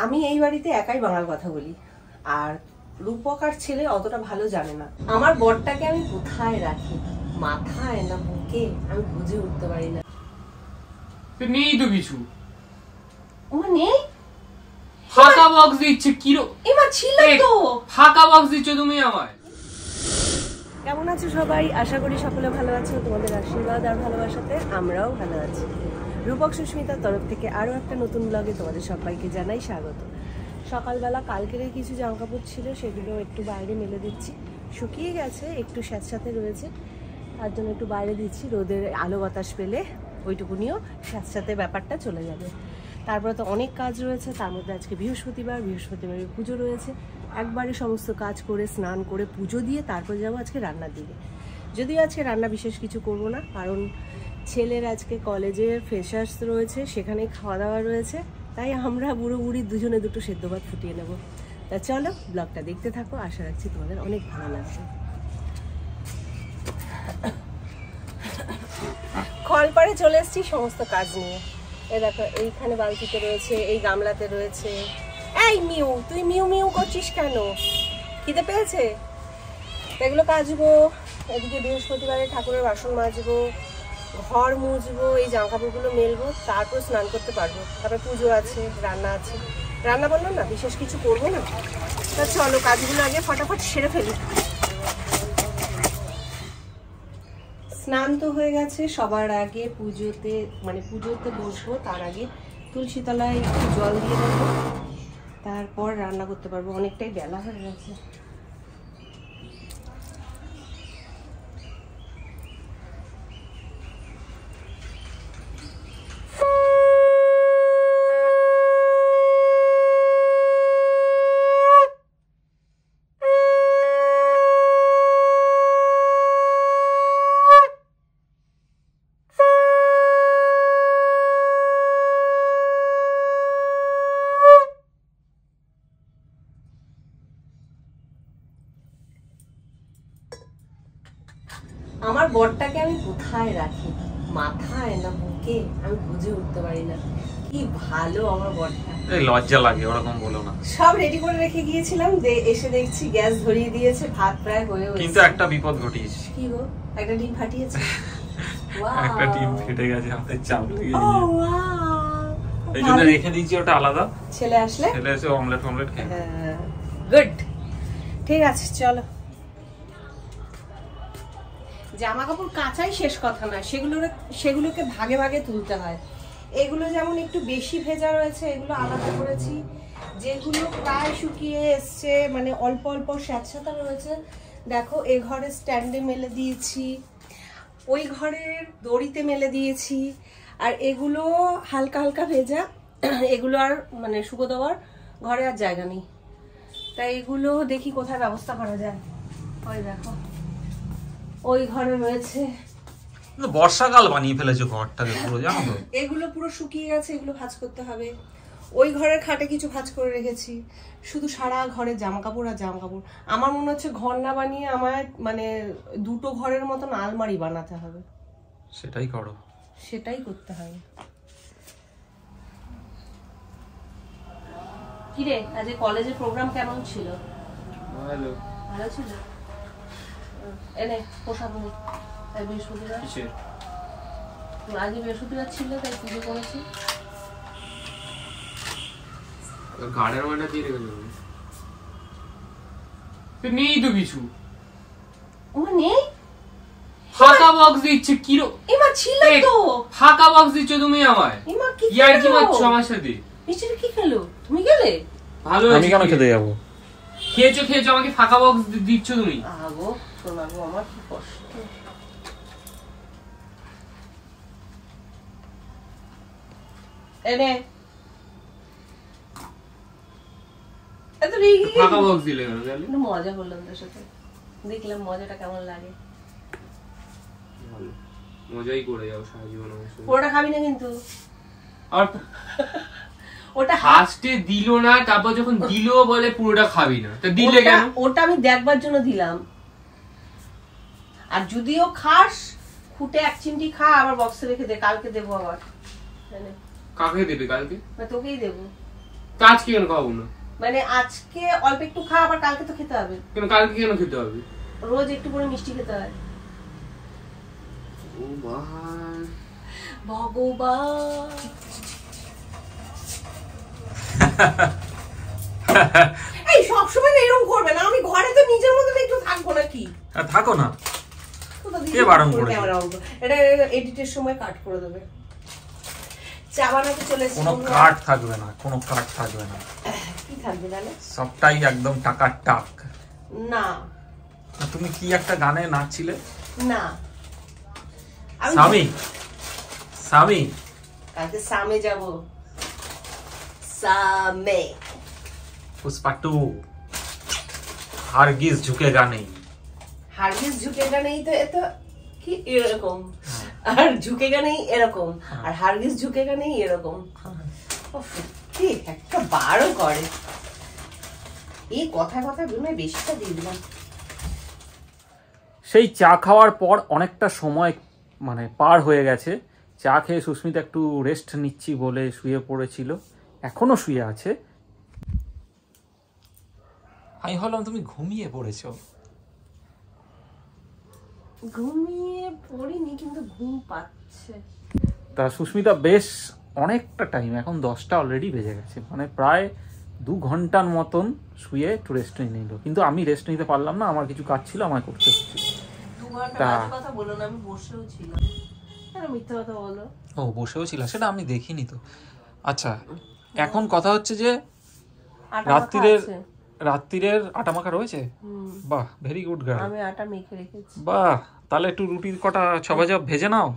আমি এই বাড়িতে একাই বাংলা কথা বলি, আর রূপক আর ছেলে অতটা ভালো জানে না। আমার বরটাকে আমি কোথায় রাখি, মাথায় না বুকে, আমি বুঝে উঠতে পারি না। নেই তো কিছু, নেই, ফাঁকা বক্স দিচ্ছে কিরো। এবার ছিল তো, ফাঁকা বক্স দিচ্ছ তুমি আমায়। কেমন আছো সবাই? আশা করি সকলে ভালো আছো। তোমাদের আশীর্বাদ আর ভালোবাসাতে আমরাও ভালো আছি। রূপক সুস্মিতার তরফ থেকে আরও একটা নতুন ব্লগে তোমাদের সবাইকে জানাই স্বাগত। সকালবেলা কালকের কিছু জামাকাপড় ছিল, সেগুলো একটু বাইরে মেলে দিচ্ছি। শুকিয়ে গেছে, একটু স্যাঁতস্যাঁতে রয়েছে, তার জন্য একটু বাইরে দিচ্ছি। রোদের আলো বাতাস পেলে ওইটুকুনিও স্যাঁতস্যাঁতে ব্যাপারটা চলে যাবে। তারপরে তো অনেক কাজ রয়েছে, তার মধ্যে আজকে বৃহস্পতিবারের পুজো রয়েছে। একবারে সমস্ত কাজ করে স্নান করে পুজো দিয়ে তারপর যাবো আজকে রান্নার দিকে। যদিও আজকে রান্না বিশেষ কিছু করব না, কারণ ছেলের আজকে কলেজে ফ্রেশার্স রয়েছে, সেখানে খাওয়া দাওয়া রয়েছে, তাই আমরা বুড়ো বুড়ি দুজনে দুটো সেদ্ধ ভাত ফুটিয়ে নেব। তা চলো ব্লগটা দেখতে থাকো, আশা রাখছি তোমাদের অনেক ভালো লাগবে। কলপাড়ে চলে এসেছি সমস্ত কাজ নিয়ে। এই দেখো, এইখানে বালতিতে রয়েছে, এই গামলাতে রয়েছে। এই মিউ, তুই মিউ মিউ করছিস কেন? খিদে পেয়েছে? এগুলো কাচবো, এদিকে বৃহস্পতিবারে ঠাকুরের বাসন মাজবো, ঘর মুছবো, এই জামা কাপড়গুলো মেলবো, তারপর স্নান করতে পারবো। তারপরে পুজো আছে, রান্না আছে। রান্না বান্না না বিশেষ কিছু করবো না। তা চলো কাজগুলো আগে ফটাফট সেরে ফেলি। স্নান তো হয়ে গেছে, সবার আগে পুজোতে বসবো, তার আগে তুলসী তলায় একটু জল দিয়ে দেবো, তারপর রান্না করতে পারবো। অনেকটাই বেলা হয়ে গেছে। আমার বরটাকে আমি কোথায় রাখি, মাথায় না বুকে, আমি বুঝে উঠতে পারি না। কি ভালো আমার বরটা। লজ্জা লাগে, ওরকম বলো না। সব রেডি করে রেখে গিয়েছিলাম, এসে দেখছি গ্যাস ধরিয়ে দিয়েছে, ভাত প্রায় হয়ে গেছে। কিন্তু একটা বিপদ ঘটিয়েছে। কি গো? একটা ডিম ফাটিয়েছে। একটা ডিম ফেটে গেছে হাতের চাপ দিয়ে। এই জন্য রেখে দিয়েছি ওটা আলাদা। ছেলে এসে অমলেট খেয়ে। গুড, ঠিক আছে চলো। জামা কাপড় কাচাই শেষ কথা না, সেগুলোকে ভাগে ভাগে তুলতে হয়। এগুলো যেমন একটু বেশি ভেজা রয়েছে, এগুলো আলাদা করেছি। যেগুলো প্রায় শুকিয়ে এসছে, মানে অল্প অল্প স্যাঁতস্যাঁতে রয়েছে, দেখো এ ঘরে স্ট্যান্ডে মেলে দিয়েছি, ওই ঘরের দড়িতে মেলে দিয়েছি। আর এগুলো হালকা হালকা ভেজা, এগুলো আর মানে শুকো দেওয়ার ঘরে আর জায়গা নেই, তাই এগুলো দেখি কোথায় ব্যবস্থা করা যায়। ওই দেখো ওই ঘরে রয়েছে। বর্ষাকাল বানিয়ে ফেলেছে ঘরটাকে পুরো, জানো তো। এগুলো পুরো শুকিয়ে গেছে, এগুলো ভাঁজ করতে হবে। ওই ঘরের খাটে কিছু ভাঁজ করে রেখেছি, শুধু সারা ঘরে জামা কাপড় আর জামা কাপড়। আমার মনে হচ্ছে ঘর না বানিয়ে আমার মানে দুটো ঘরের মতন আলমারি বানাতে হবে। সেটাই করো। সেটাই করতে হবে। কিরে, আজ কলেজে প্রোগ্রাম কেমন ছিল? ভালো। ভালো ছিল। এনে পোশাক নেই, তাই বৃহস্পতিবার। আজকে বৃহস্পতিবার ছিল, তাই পুজো করেছি। গাড়ির ময়না দিয়ে রেখে দেবো। নেই তো কিছু, নেই, ফাঁকা বক্স দিচ্ছে কিরো। এবার ছিল তো, ফাঁকা বক্স দিচ্ছ তুমি আমায়। ইয়ার কি মারছো আমার সাথে? মিষ্টি কি খেলো? তুমি গেলে? ভালো, আমি কেন খেতে যাবো? খেয়েছো আমাকে ফাঁকা বক্স দিচ্ছ তুমি। আগো শোনাবো, আমার কি কষ্ট। এনে এত রেগে ফাঁকা বক্স দিলে কেন? একটু মজা করলাম তোর সাথে, দেখলাম মজাটা কেমন লাগে। ভালো, মজাই করে যাও সারা জীবন। পুরোটা খাবি না কিন্তু। আর ওটা ফার্স্টে দিলো না, তারপর যখন দিলো বলে পুরোটা খাবি না, তা দিলে কেন? ওটা আমি দেখবার জন্য দিলাম। আর যদিও খাস, খুঁটে এক চিমটি খা, আবার বক্সে রেখে দে, কালকে দেবো আবার। কাকে দেবে কালকে? তোকেই দেবো। তো আজকে কেন খাবো না? মানে আজকে অল্প একটু খা, আবার কালকে তো খেতে হবে। কেন কালকে কেন খেতে হবে? রোজ একটু করে মিষ্টি খেতে হয়। ও ভাই ভগবান, এই সবসময় এরকম করবে না। আমি ঘরে তো নিজের মতো একটু থাকবো নাকি? থাকো না, কে বারণ করে? এটা এডিটের সময় কাট করে দেবে। চা বানাতে চলে এসেছি। কোনো কাট থাকবে না, কোনো কাট থাকবে না। কি থাকবে তাহলে? সবটাই একদম টাকার টাক। না তুমি কি একটা গানে নাচছিলে না? স্বামী স্বামী, কালকে সামে যাব। সামে पुष्पा 2 হারগিজ ঝুঁকেগা নেই। হারগিজ ঝুঁকেগা নেই তো এত কি এরকম, আর ঝুঁকেগা নেই এরকম, আর হারগিজ ঝুঁকেগা নেই এরকম। কি একটা বারও করে এই কথা কথা গুনে বেশিটা দিয়ে দিলাম। সেই চা খাওয়ার পর অনেকটা সময় মানে পার হয়ে গেছে। চা খেয়ে সুস্মিতা একটু রেস্ট নিচ্ছি বলে শুয়ে পড়েছিল, এখনো শুয়ে আছে। আমি ভাবলাম তুমি ঘুমিয়ে পড়েছো। ঘুমিয়ে পড়িনি, কিন্তু ঘুম পাচ্ছে। তা সুস্মিতা বেশ অনেকটা টাইম, এখন 10টা অলরেডি বেজে গেছে, মানে প্রায় 2 ঘন্টার মতন শুয়ে একটু রেস্ট নিয়ে নিল। কিন্তু আমি রেস্ট নিতে পারলাম না, আমার কিছু কাজ ছিল, আমায় করতে হচ্ছিল। 2 ঘন্টা বাজে কথা বলো না, আমি বসেও ছিলাম। কেন মিথ্যা কথা বলো? ও বসেও ছিল, সেটা আমি দেখিনি তো। আচ্ছা, এখন কথা হচ্ছে যে রাত্রিরের আটা মাখা রয়েছে। বাহ, ভেরি গুড গার্ল। আমি আটা মেখে রেখেছি। বাহ, তাহলে একটু রুটি কটা 6 ভাজা ভেজে নাও।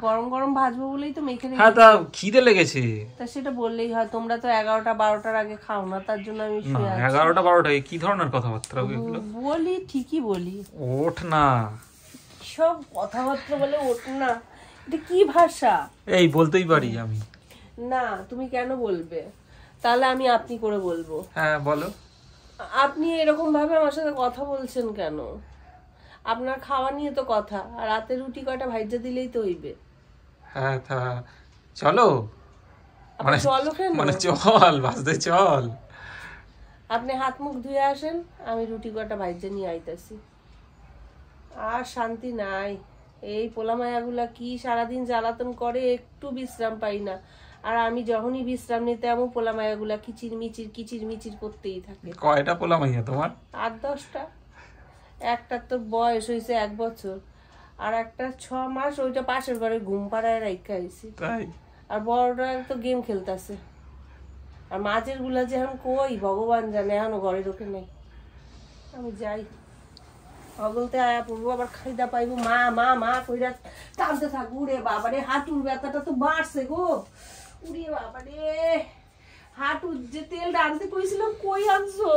গরম গরম ভাজবো বলেই তো মেখে রেখেছি। হ্যাঁ, তা খিদে লেগেছে। তা সেটা বললেই হয়, তোমরা তো 11টা 12টার আগে খাও না, তার জন্য আমি শুয়ে আছি। 11টা 12টায় কি ধরনের কথাবার্তা এগুলো? বলি, ঠিকই বলি। ওঠ না, সব কথাবার্তা বলে ওঠ না, এটা কি ভাষা? এই বলতেই পারি আমি। না, তুমি কেন বলবে? তাহলে আমি আপনি করে বলবো। হ্যাঁ বলো। আপনি এরকম ভাবে আমার সাথে কথা বলছেন কেন? আপনার খাওয়া নিয়ে তো কথা, আর রাতে রুটি কয়টা ভাইজা দিলেই তো হইবে। হ্যাঁ, তা চলো। মানে চলো কেন? মানে চল, বাসতে চল। আপনি হাত মুখ ধুয়ে আসেন, আমি রুটি কয়টা ভাইজা নিয়ে আইতাছি। আর শান্তি নাই। এই পোলামায়াগুলা কি সারাদিন জ্বালাতন করে, একটু বিশ্রাম পাই না। আর আমি যখনই বিশ্রাম নিতে আমু, পোলামায়াগুলা কিচির মিচির করতেই থাকে। কয়টা পোলামাইয়া তোমার? 8-10টা। একটা তো বয়স হয়েছে 1 বছর, আর একটা 6 মাস, ওইটা পাশের ঘরে ঘুম পাড়ায় রাখা হয়েছে। আর বড়টা তো গেম খেলতেছে। আর মাঝের গুলা যে এখন কই ভগবান জানে, এখনো ঘরে ঢোকে নাই। আমি যাই, অগলতে আয়া পড়বো, আবার খাইদা পাইবো। মা মা মা কইরা টানতে থাকবো। রে বাবারে, হাঁটুর ব্যথাটা তো বাড়ছে গো। উরে বাবারে, হাঁটুর যে তেলটা আনতে কইছিলাম, কই আনছো?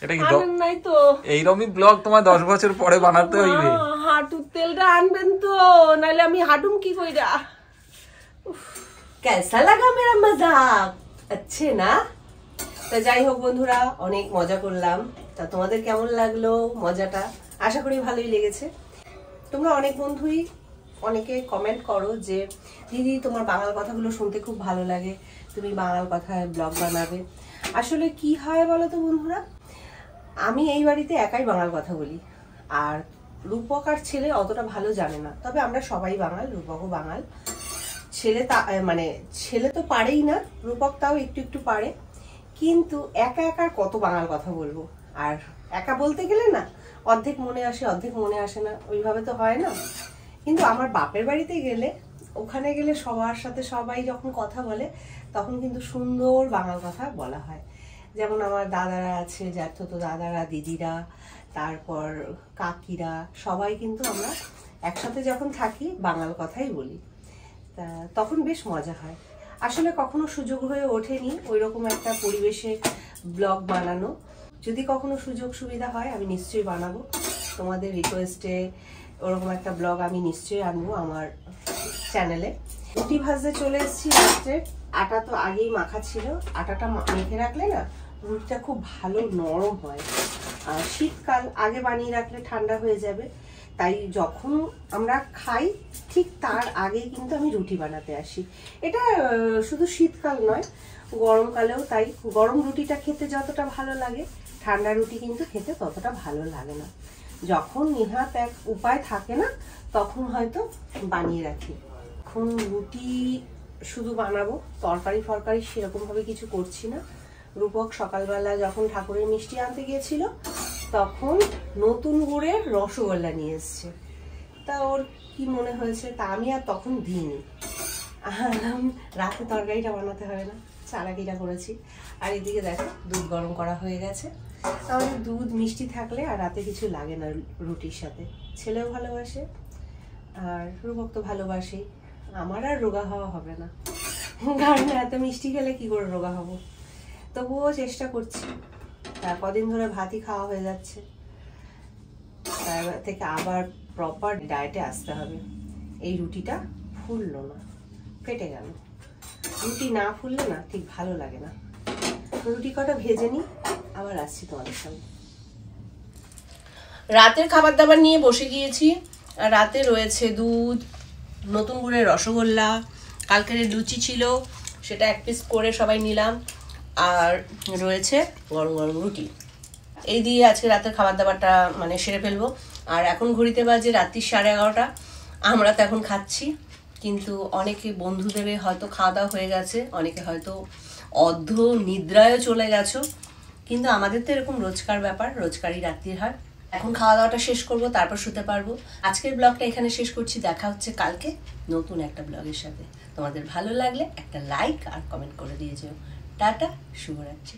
এটা কি নাই তো? এইরকমই ব্লগ তোমার 10 বছর পরে বানাতে হইবে। হাঁটুর তেলটা আনবেন তো, নাইলে আমি হাঁটুম কি কইরা? কেসা লাগা মেরা মজাক? আচ্ছা না? তা যাই হোক বন্ধুরা, অনেক মজা করলাম। তা তোমাদের কেমন লাগলো মজাটা? আশা করি ভালোই লেগেছে। তোমরা অনেক বন্ধুই অনেকে কমেন্ট করো যে দিদি তোমার বাংলা কথাগুলো শুনতে খুব ভালো লাগে, তুমি বাংলা কথায় ব্লগ বানাবে। আসলে কি হয় বলো তো বন্ধুরা, আমি এই বাড়িতে একাই বাংলা কথা বলি, আর রূপক আর ছেলে অতটা ভালো জানে না। তবে আমরা সবাই বাঙাল, রূপকও বাঙাল। ছেলে তো পারেই না, রূপক তাও একটু একটু পারে। কিন্তু একা একা কত বাংলা কথা বলবো, আর একা বলতে গেলে না অর্ধেক মনে আসে অর্ধেক মনে আসে না, ওইভাবে তো হয় না। কিন্তু আমার বাপের বাড়িতে গেলে, ওখানে গেলে সবার সাথে সবাই যখন কথা বলে, তখন কিন্তু সুন্দর বাংলা কথা বলা হয়। যেমন আমার দাদারা আছে, জ্যাঠতো দাদারা, দিদিরা, তারপর কাকিরা, সবাই কিন্তু আমরা একসাথে যখন থাকি বাংলা কথাই বলি। তা তখন বেশ মজা হয়। আসলে কখনো সুযোগ হয়ে ওঠেনি ওইরকম একটা পরিবেশে ব্লগ বানানো। যদি কখনো সুযোগ সুবিধা হয় আমি নিশ্চয়ই বানাবো। তোমাদের রিকোয়েস্টে ওরকম একটা ব্লগ আমি নিশ্চয়ই আনবো আমার চ্যানেলে। রুটি ভাজতে চলে এসেছি রাত্রে। আটা তো আগেই মাখা ছিল, আটাটা মেখে রাখলে না রুটিটা খুব ভালো নরম হয়। আর শীতকাল, আগে বানিয়ে রাখলে ঠান্ডা হয়ে যাবে, তাই যখন আমরা খাই ঠিক তার আগেই কিন্তু আমি রুটি বানাতে আসি। এটা শুধু শীতকাল নয়, গরমকালেও তাই। গরম রুটিটা খেতে যতটা ভালো লাগে, ঠান্ডা রুটি কিন্তু খেতে ততটা ভালো লাগে না। যখন নিহাত এক উপায় থাকে না, তখন হয়তো বানিয়ে রাখি। এখন রুটি শুধু বানাবো, তরকারি ফরকারি সেরকমভাবে কিছু করছি না। রূপক সকালবেলা যখন ঠাকুরের মিষ্টি আনতে গিয়েছিল, তখন নতুন গুড়ের রসগোল্লা নিয়ে এসছে। তা ওর কি মনে হয়েছে, তা আমি আর তখন দিইনি। রাতে তরকারিটা বানাতে হবে না, চালাকিটা করেছি। আর এদিকে দেখো দুধ গরম করা হয়ে গেছে। আমাদের দুধ মিষ্টি থাকলে আর রাতে কিছু লাগে না রুটির সাথে। ছেলেও ভালোবাসে আর রূপক তো ভালোবাসেই। আমার আর রোগা হওয়া হবে না, কারণ এত মিষ্টি খেলে কি করে রোগা হবো। তবুও চেষ্টা করছি। তার কদিন ধরে ভাতই খাওয়া হয়ে যাচ্ছে, তার থেকে আবার প্রপার ডায়েটে আসতে হবে। এই রুটিটা ফুললো না, ফেটে গেল। রুটি না ফুললে না ঠিক ভালো লাগে না। রুটি কটা ভেজে নিই, আবার আসছি তোমাদের সঙ্গে। রাতের খাবার দাবার নিয়ে বসে গিয়েছি। আর রাতে রয়েছে দুধ, নতুন গুড়ের রসগোল্লা, কালকের লুচি ছিল, সেটা এক পিস করে সবাই নিলাম, আর রয়েছে গরম গরম রুটি। এই দিয়ে আজকে রাতের খাবার দাবারটা মানে সেরে ফেলবো। আর এখন ঘড়িতে বাজে রাত্রি 11:30। আমরা তো এখন খাচ্ছি, কিন্তু অনেকে বন্ধুদের হয়তো খাওয়া দাওয়া হয়ে গেছে, অনেকে হয়তো অর্ধ নিদ্রায়ও চলে গেছো। কিন্তু আমাদের তো এরকম রোজকার ব্যাপার, রোজকারই রাত্রির হয়। এখন খাওয়া দাওয়াটা শেষ করব, তারপর শুতে পারবো। আজকের ব্লগটা এখানে শেষ করছি। দেখা হচ্ছে কালকে নতুন একটা ব্লগের সাথে। তোমাদের ভালো লাগলে একটা লাইক আর কমেন্ট করে দিয়ে যেও। টাটা, শুভরাত্রি।